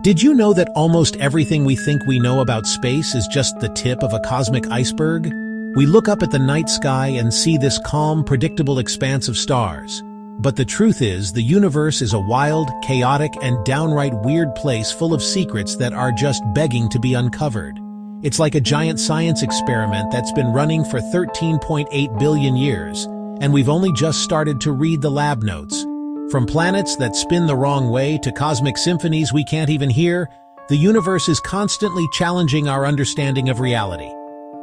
Did you know that almost everything we think we know about space is just the tip of a cosmic iceberg? We look up at the night sky and see this calm, predictable expanse of stars. But the truth is, the universe is a wild, chaotic, and downright weird place full of secrets that are just begging to be uncovered. It's like a giant science experiment that's been running for 13.8 billion years, and we've only just started to read the lab notes. From planets that spin the wrong way to cosmic symphonies we can't even hear, the universe is constantly challenging our understanding of reality.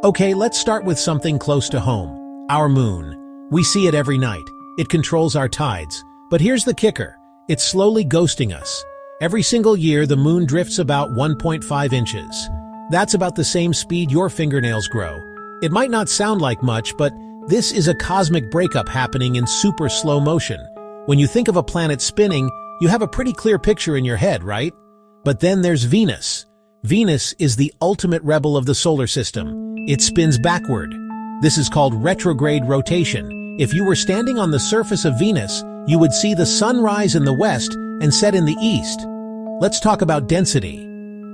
Okay, let's start with something close to home. Our moon. We see it every night. It controls our tides. But here's the kicker. It's slowly ghosting us. Every single year, the moon drifts about 1.5 inches. That's about the same speed your fingernails grow. It might not sound like much, but this is a cosmic breakup happening in super slow motion. When you think of a planet spinning, you have a pretty clear picture in your head, right? But then there's Venus. Venus is the ultimate rebel of the solar system. It spins backward. This is called retrograde rotation. If you were standing on the surface of Venus, you would see the sun rise in the west and set in the east. Let's talk about density.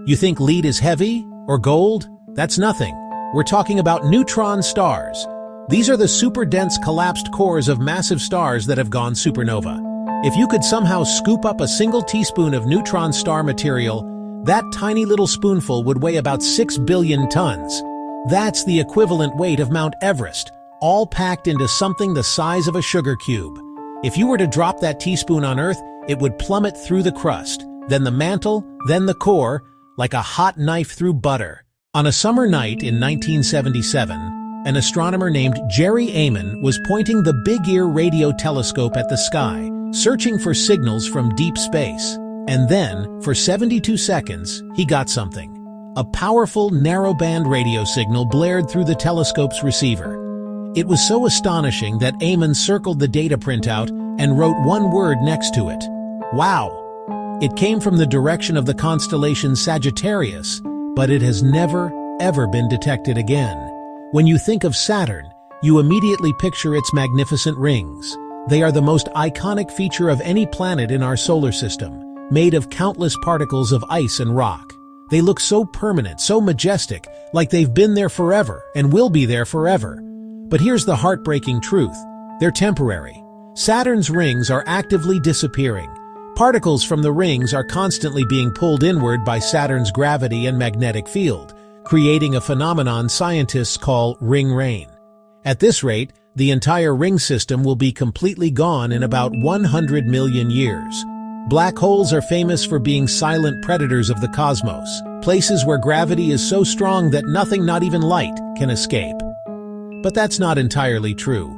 You think lead is heavy or gold? That's nothing. We're talking about neutron stars. These are the super-dense collapsed cores of massive stars that have gone supernova. If you could somehow scoop up a single teaspoon of neutron star material, that tiny little spoonful would weigh about 6 billion tons. That's the equivalent weight of Mount Everest, all packed into something the size of a sugar cube. If you were to drop that teaspoon on Earth, it would plummet through the crust, then the mantle, then the core, like a hot knife through butter. On a summer night in 1977, an astronomer named Jerry Amon was pointing the Big Ear radio telescope at the sky, searching for signals from deep space. And then, for 72 seconds, he got something. A powerful, narrowband radio signal blared through the telescope's receiver. It was so astonishing that Amon circled the data printout and wrote one word next to it. Wow! It came from the direction of the constellation Sagittarius, but it has never, ever been detected again. When you think of Saturn, you immediately picture its magnificent rings. They are the most iconic feature of any planet in our solar system, made of countless particles of ice and rock. They look so permanent, so majestic, like they've been there forever and will be there forever. But here's the heartbreaking truth. They're temporary. Saturn's rings are actively disappearing. Particles from the rings are constantly being pulled inward by Saturn's gravity and magnetic field, creating a phenomenon scientists call ring rain. At this rate, the entire ring system will be completely gone in about 100 million years. Black holes are famous for being silent predators of the cosmos, places where gravity is so strong that nothing, not even light, can escape. But that's not entirely true.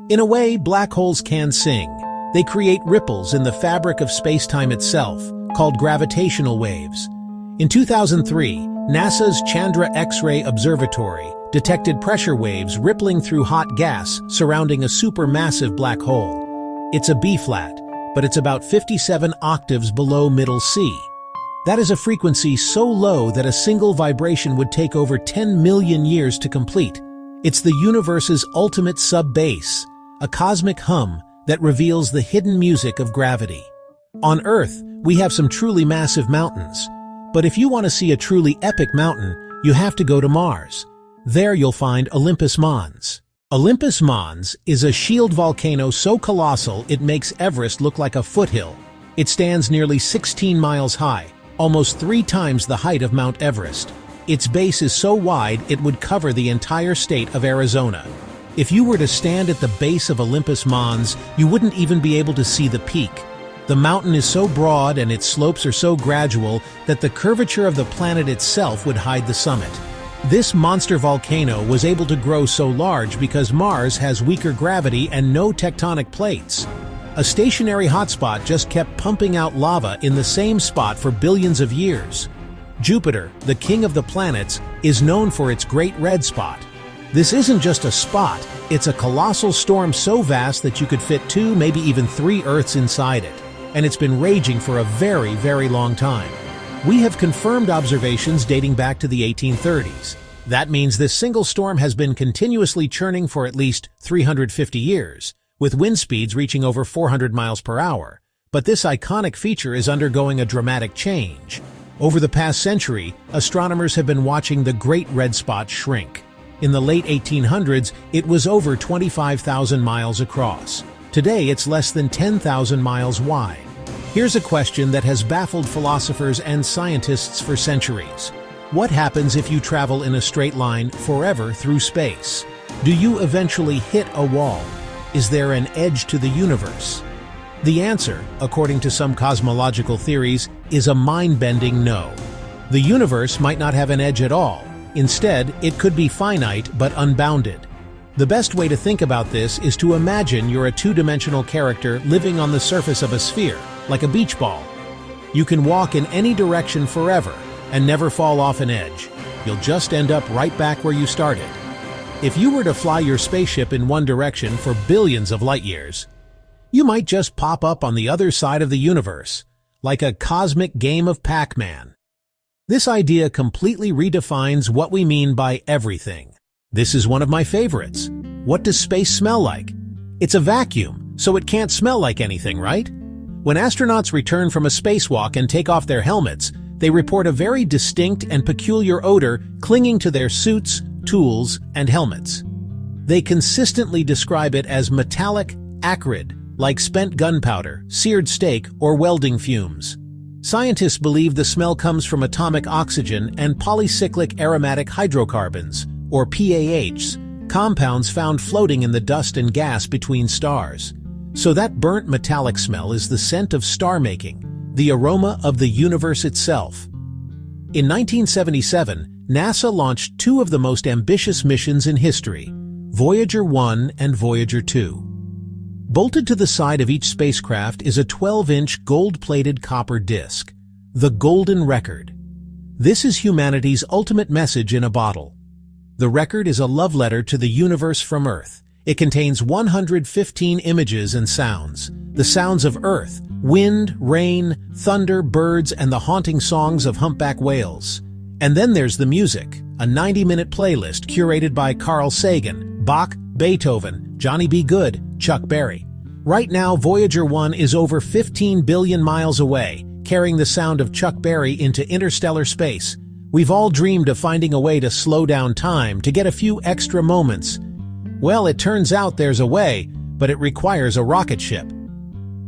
In a way, black holes can sing. They create ripples in the fabric of space-time itself, called gravitational waves. In 2003, NASA's Chandra X-ray Observatory detected pressure waves rippling through hot gas surrounding a supermassive black hole. It's a B-flat, but it's about 57 octaves below middle C. That is a frequency so low that a single vibration would take over 10 million years to complete. It's the universe's ultimate sub-bass, a cosmic hum that reveals the hidden music of gravity. On Earth, we have some truly massive mountains. But if you want to see a truly epic mountain, you have to go to Mars. There you'll find Olympus Mons. Olympus Mons is a shield volcano so colossal it makes Everest look like a foothill. It stands nearly 16 miles high, almost 3 times the height of Mount Everest. Its base is so wide it would cover the entire state of Arizona. If you were to stand at the base of Olympus Mons, you wouldn't even be able to see the peak. The mountain is so broad and its slopes are so gradual that the curvature of the planet itself would hide the summit. This monster volcano was able to grow so large because Mars has weaker gravity and no tectonic plates. A stationary hotspot just kept pumping out lava in the same spot for billions of years. Jupiter, the king of the planets, is known for its Great Red Spot. This isn't just a spot, it's a colossal storm so vast that you could fit 2, maybe even 3 Earths inside it. And it's been raging for a very, very long time. We have confirmed observations dating back to the 1830s. That means this single storm has been continuously churning for at least 350 years, with wind speeds reaching over 400 miles per hour. But this iconic feature is undergoing a dramatic change. Over the past century, astronomers have been watching the Great Red Spot shrink. In the late 1800s, it was over 25,000 miles across. Today, it's less than 10,000 miles wide. Here's a question that has baffled philosophers and scientists for centuries. What happens if you travel in a straight line forever through space? Do you eventually hit a wall? Is there an edge to the universe? The answer, according to some cosmological theories, is a mind-bending no. The universe might not have an edge at all. Instead, it could be finite but unbounded. The best way to think about this is to imagine you're a two-dimensional character living on the surface of a sphere, like a beach ball. You can walk in any direction forever and never fall off an edge. You'll just end up right back where you started. If you were to fly your spaceship in one direction for billions of light years, you might just pop up on the other side of the universe, like a cosmic game of Pac-Man. This idea completely redefines what we mean by everything. This is one of my favorites. What does space smell like? It's a vacuum, so it can't smell like anything, right? When astronauts return from a spacewalk and take off their helmets, they report a very distinct and peculiar odor clinging to their suits, tools, and helmets. They consistently describe it as metallic, acrid, like spent gunpowder, seared steak, or welding fumes. Scientists believe the smell comes from atomic oxygen and polycyclic aromatic hydrocarbons, or PAHs, compounds found floating in the dust and gas between stars. So that burnt metallic smell is the scent of star-making, the aroma of the universe itself. In 1977, NASA launched two of the most ambitious missions in history, Voyager 1 and Voyager 2. Bolted to the side of each spacecraft is a 12-inch gold-plated copper disc, the Golden Record. This is humanity's ultimate message in a bottle. The record is a love letter to the universe from Earth. It contains 115 images and sounds, the sounds of Earth, wind, rain, thunder, birds, and the haunting songs of humpback whales. And then there's the music, a 90-minute playlist curated by Carl Sagan, Bach, Beethoven, Johnny B. Good, Chuck Berry. Right now, Voyager 1 is over 15 billion miles away, carrying the sound of Chuck Berry into interstellar space. We've all dreamed of finding a way to slow down time, to get a few extra moments. Well, it turns out there's a way, but it requires a rocket ship.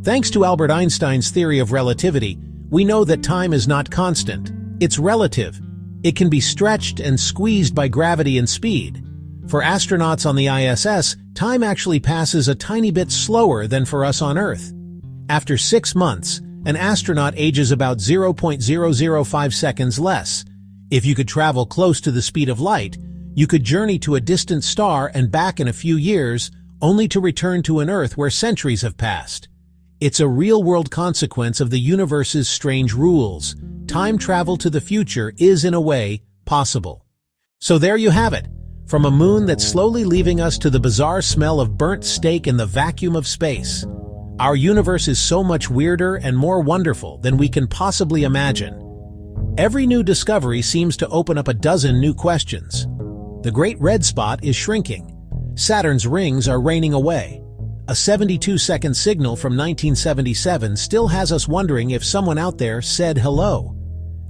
Thanks to Albert Einstein's theory of relativity, we know that time is not constant. It's relative. It can be stretched and squeezed by gravity and speed. For astronauts on the ISS, time actually passes a tiny bit slower than for us on Earth. After 6 months, an astronaut ages about 0.005 seconds less. If you could travel close to the speed of light, you could journey to a distant star and back in a few years, only to return to an Earth where centuries have passed. It's a real-world consequence of the universe's strange rules. Time travel to the future is, in a way, possible. So there you have it. From a moon that's slowly leaving us to the bizarre smell of burnt steak in the vacuum of space. Our universe is so much weirder and more wonderful than we can possibly imagine. Every new discovery seems to open up a dozen new questions. The Great Red Spot is shrinking. Saturn's rings are raining away. A 72-second signal from 1977 still has us wondering if someone out there said hello.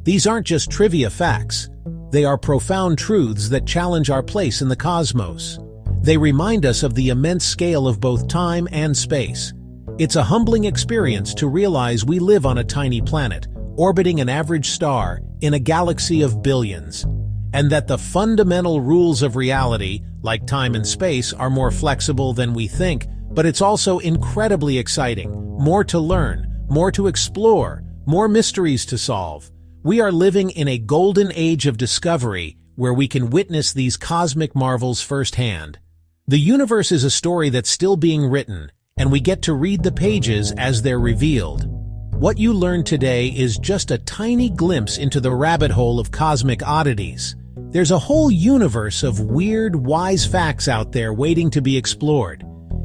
These aren't just trivia facts. They are profound truths that challenge our place in the cosmos. They remind us of the immense scale of both time and space. It's a humbling experience to realize we live on a tiny planet, orbiting an average star in a galaxy of billions, and that the fundamental rules of reality, like time and space, are more flexible than we think, but it's also incredibly exciting. More to learn, more to explore, more mysteries to solve. We are living in a golden age of discovery where we can witness these cosmic marvels firsthand. The universe is a story that's still being written, and we get to read the pages as they're revealed. What you learned today is just a tiny glimpse into the rabbit hole of cosmic oddities. There's a whole universe of weird, wise facts out there waiting to be explored.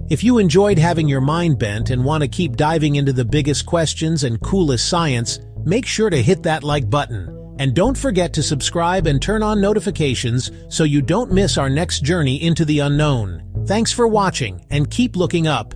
If you enjoyed having your mind bent and want to keep diving into the biggest questions and coolest science, make sure to hit that like button. And don't forget to subscribe and turn on notifications so you don't miss our next journey into the unknown. Thanks for watching, and keep looking up.